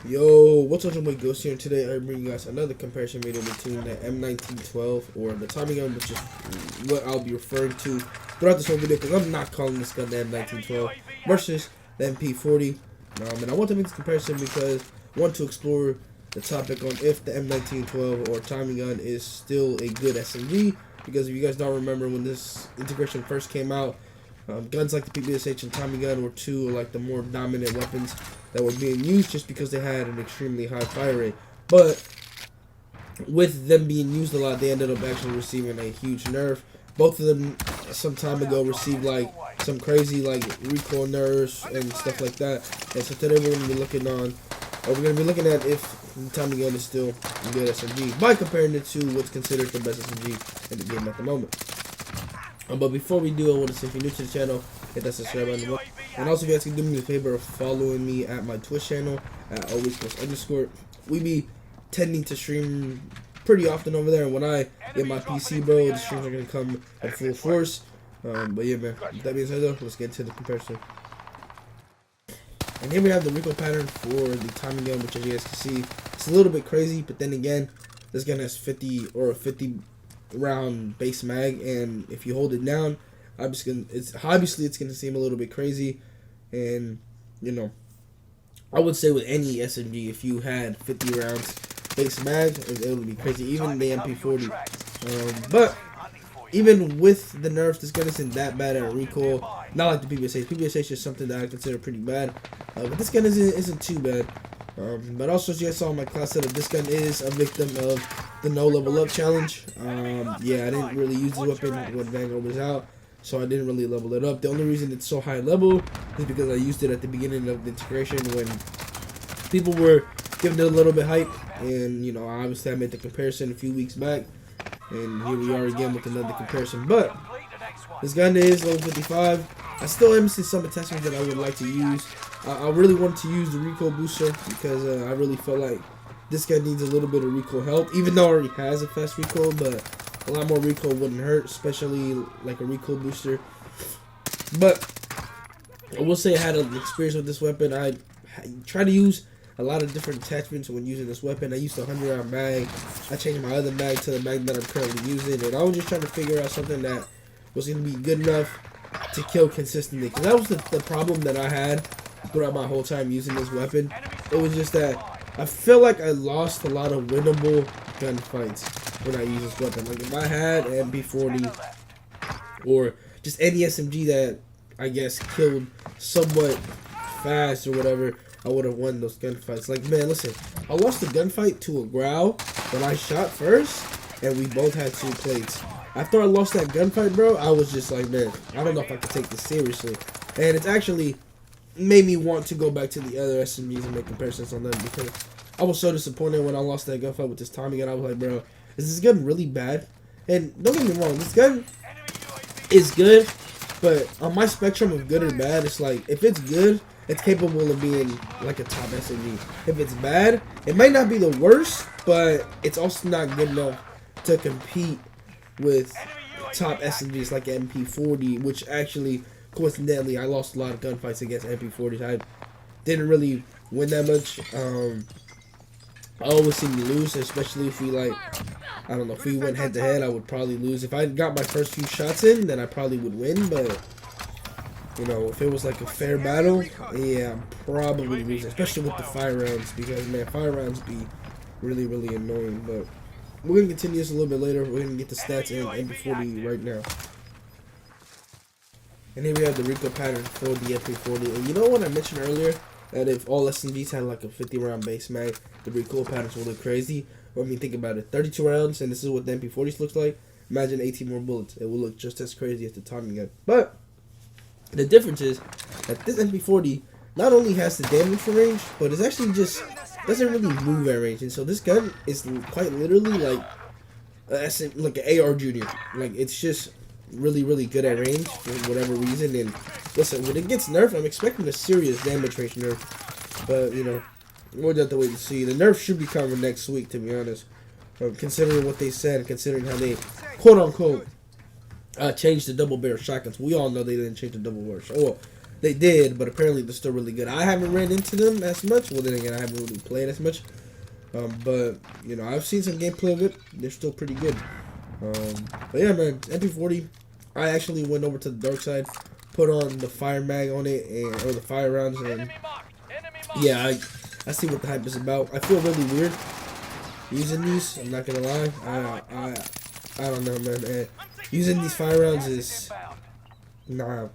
Yo, what's up, my Ghost here, and today I bring you guys another comparison video between the M1912 or the Tommy gun, which is what I'll be referring to throughout this whole video because I'm not calling this gun the M1912, versus the MP-40. And I want to make this comparison because I want to explore the topic on if the M1912 or Tommy gun is still a good SMG, because if you guys don't remember when this integration first came out, guns like the PPSH and Tommy gun were two like the more dominant weapons that were being used just because they had an extremely high fire rate. But with them being used a lot, they ended up actually receiving a huge nerf. Both of them some time ago received like some crazy like recoil nerfs and stuff like that. And so today we're gonna be looking at if the Tommy gun is still a good SMG by comparing it to what's considered the best SMG in the game at the moment. But before we do, I want to say if you're new to the channel, hit that subscribe button. And also, if you guys can do me the favor of following me at my Twitch channel at always__. We be tending to stream pretty often over there. And when I get my PC, bro, the streams are going to come at full force. But yeah, man. With that being said, though, let's get into the comparison. And here we have the recoil pattern for the Tommy gun, which as you guys can see, it's a little bit crazy. But then again, this gun has 50 round base mag, and if you hold it down, obviously it's gonna seem a little bit crazy. And you know, I would say with any SMG, if you had 50 rounds base mag, it would be crazy. Even the MP-40, but even with the nerfs, this gun isn't that bad at recoil. Not like the PPSH. PPSH is something that I consider pretty bad, but this gun isn't too bad. But also, as you guys saw in my class setup, this gun is a victim of the no level up challenge. Yeah, I didn't really use the weapon when Vanguard was out, so I didn't really level it up. The only reason it's so high level is because I used it at the beginning of the integration when people were giving it a little bit hype. And you know, obviously I made the comparison a few weeks back, and here we are again with another comparison. But this gun is level 55. I still am missing some attachments that I would like to use. I really wanted to use the recoil booster because I really felt like this guy needs a little bit of recoil help, even though it already has a fast recoil, but a lot more recoil wouldn't hurt, especially like a recoil booster. But I will say I had an experience with this weapon. I tried to use a lot of different attachments when using this weapon. I used a 100 round mag. I changed my other mag to the mag that I'm currently using, and I was just trying to figure out something that was going to be good enough to kill consistently, because that was the problem that I had throughout my whole time using this weapon. It was just that I feel like I lost a lot of winnable gunfights when I use this weapon. Like if I had an MP-40 or just any SMG that I guess killed somewhat fast or whatever, I would have won those gunfights. Like, man, listen, I lost the gunfight to a Growl when I shot first, and we both had 2 plates. After I lost that gunfight, bro, I was just like, man, I don't know if I could take this seriously. And it's actually made me want to go back to the other SMGs and make comparisons on them, because I was so disappointed when I lost that gunfight with this Tommy gun. I was like, bro, is this gun really bad? And don't get me wrong, this gun is good, but on my spectrum of good or bad, it's like, if it's good, it's capable of being like a top SMG. If it's bad, it might not be the worst, but it's also not good enough to compete with top SMGs like MP-40, which actually, coincidentally, I lost a lot of gunfights against MP-40s. I didn't really win that much. I always seem to lose, especially if we I don't know, if we went head to head, I would probably lose. If I got my first few shots in, then I probably would win, but you know, if it was like a fair battle, yeah, I'm probably losing, especially with the fire rounds, because man, fire rounds be really, really annoying. But we're gonna continue this a little bit later. We're gonna get the stats in MP-40 right now. And here we have the recoil pattern for the MP-40. And you know what I mentioned earlier, that if all SMGs had like a 50 round base mag, the recoil patterns will look crazy. Well, I mean, think about it, 32 rounds, and this is what the MP-40s looks like. Imagine 18 more bullets. It will look just as crazy as the Tommy gun. But the difference is that this MP-40 not only has the damage for range, but it's actually just doesn't really move at range. And so this gun is quite literally like an AR junior. Like, it's just really, really good at range for whatever reason. And listen, when it gets nerfed, I'm expecting a serious damage range nerf, but you know, we'll have to wait and see. The nerf should be coming next week, to be honest, considering what they said, considering how they quote unquote changed the double barrel shotguns. We all know they didn't change the double barrel. Well, They did, but apparently they're still really good. I haven't ran into them as much. Well, then again, I haven't really played as much. But, you know, I've seen some gameplay of it. They're still pretty good. But yeah, man, MP-40, I actually went over to the dark side, put on the fire mag on it, or the fire rounds, and yeah, I see what the hype is about. I feel really weird using these, I'm not gonna lie. I don't know, man. Using these fire rounds is, nah,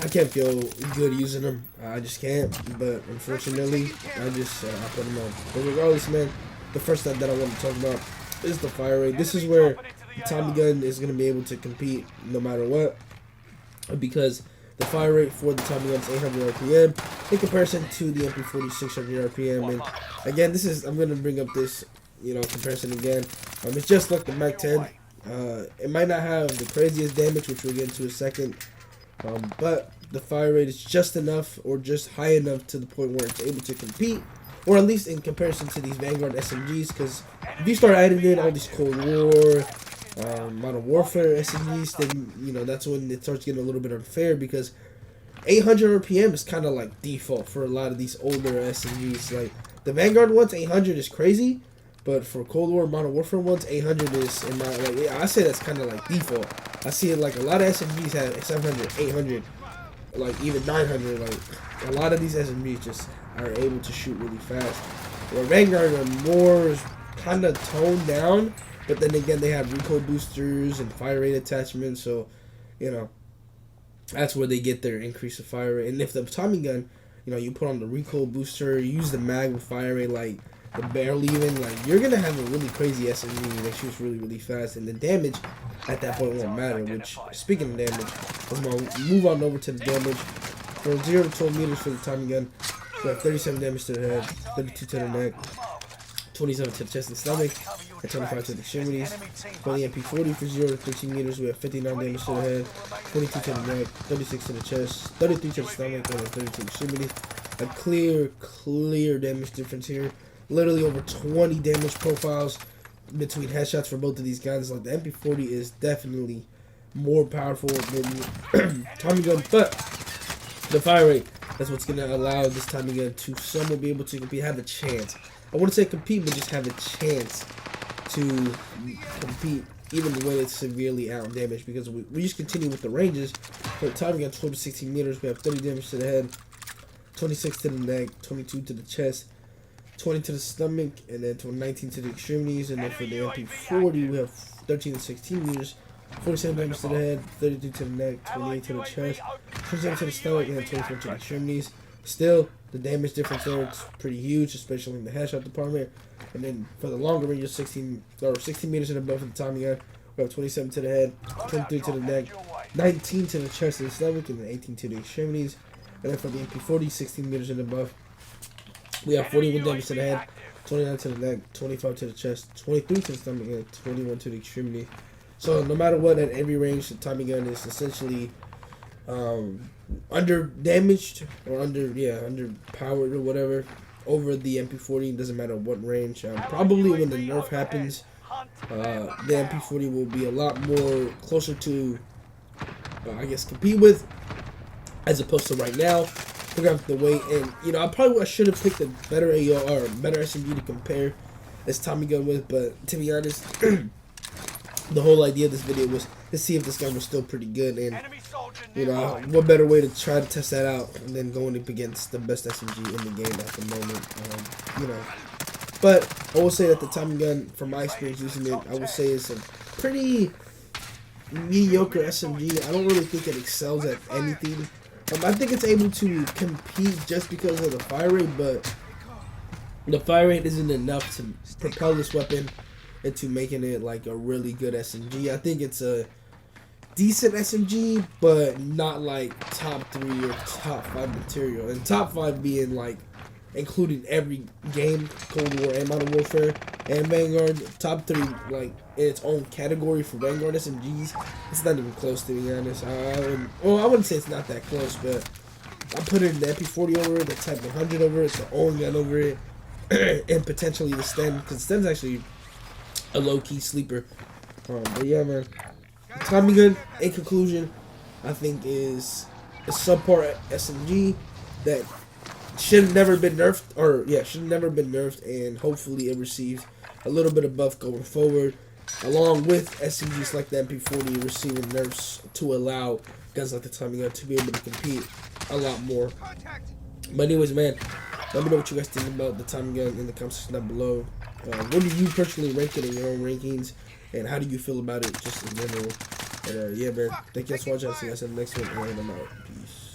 I can't feel good using them. I just can't, but unfortunately, I put them on. But regardless, man, the first thing that I want to talk about is the fire rate. This is where the Tommy gun is going to be able to compete no matter what, because the fire rate for the Tommy gun is 800 RPM in comparison to the MP-40 600 RPM. And again, I'm going to bring up this, you know, comparison again. It's just like the MAC-10. It might not have the craziest damage, which we'll get into in a second, but the fire rate is just enough, or just high enough to the point where it's able to compete, or at least in comparison to these Vanguard SMGs. Because if you start adding in all these Cold War, Modern Warfare SMGs, then, you know, that's when it starts getting a little bit unfair, because 800 RPM is kind of like default for a lot of these older SMGs. Like the Vanguard ones, 800 is crazy, but for Cold War, Modern Warfare ones, 800 is, in my, like, yeah, I say that's kind of like default. I see it like a lot of SMGs have 700, 800, like even 900. Like a lot of these SMGs just are able to shoot really fast. Where Vanguard are more kind of toned down, but then again they have recoil boosters and fire rate attachments, so you know that's where they get their increase of fire rate. And if the Tommy gun, you know, you put on the recoil booster, you use the mag with fire rate like the barrel even, like you're gonna have a really crazy SMG that shoots really, really fast, and the damage at that point won't matter. Which, speaking of damage, I'm gonna move on over to the damage. From 0 to 12 meters for the Tommy gun, we have 37 damage to the head, 32 to the neck, 27 to the chest and stomach, and 25 to the extremities. For the MP-40, for 0 to 13 meters, we have 59 damage to the head, 22 to the neck, 36 to the chest, 33 to the stomach, and 32 to the extremities. A clear damage difference here. Literally over 20 damage profiles between headshots for both of these guns. Like the MP-40 is definitely more powerful than Tommy gun, but the fire rate, that's what's going to allow this Tommy gun to somewhat be able to compete, have a chance. I wouldn't say compete, but just have a chance to compete, even when it's severely out damaged. Because we just continue with the ranges. For the Tommy gun, 12 to 16 meters, we have 30 damage to the head, 26 to the neck, 22 to the chest, 20 to the stomach, and then 19 to the extremities. And then for the MP-40, we have 13 to 16 meters, 47 damage to the head, 32 to the neck, 28 to the chest, 27 to the stomach, and then 24 to the extremities. Still, the damage difference there is pretty huge, especially in the headshot department. And then for the longer range, 16 meters and above for the Tommy gun, we have 27 to the head, 23 to the neck, 19 to the chest and stomach, and then 18 to the extremities. And then for the MP-40, 16 meters and above, we have 41 damage to the head, 29 to the neck, 25 to the chest, 23 to the stomach, and 21 to the extremity. So no matter what, at every range, the Tommy gun is essentially under damaged or underpowered or whatever over the MP-40. Doesn't matter what range. Probably when the nerf happens, the MP-40 will be a lot more closer to, I guess, compete with, as opposed to right now. Figure out the weight, and you know, I should have picked a better AR or better SMG to compare this Tommy gun with. But to be honest, the whole idea of this video was to see if this gun was still pretty good, and you know, what better way to try to test that out than going up against the best SMG in the game at the moment. You know, but I will say that the Tommy gun, from my experience using it, I would say is a pretty mediocre SMG. I don't really think it excels at anything. I think it's able to compete just because of the fire rate, but the fire rate isn't enough to propel this weapon into making it like a really good SMG. I think it's a decent SMG, but not like top 3 or top 5 material. And top 5 being like including every game, Cold War and Modern Warfare and Vanguard. Top 3 like in its own category for Vanguard SMGs. It's not even close, to be honest. I wouldn't say it's not that close, but I put it in the MP-40 over it, the Type 100 over it, the own gun over it, and potentially the Sten, because Sten's actually a low-key sleeper. But yeah, man, Tommy gun, in conclusion, I think is a subpar SMG that should have never been nerfed, or yeah, should have never been nerfed, and hopefully it receives a little bit of buff going forward, along with SMGs like the MP-40 receiving nerfs to allow guns like the timing gun to be able to compete a lot more. But anyways, man, let me know what you guys think about the timing gun in the comment section down below. What do you personally rank it in your own rankings, and how do you feel about it just in general? And yeah, man, thank you guys for watching. I'll see you guys in the next one, and I'm out. Peace.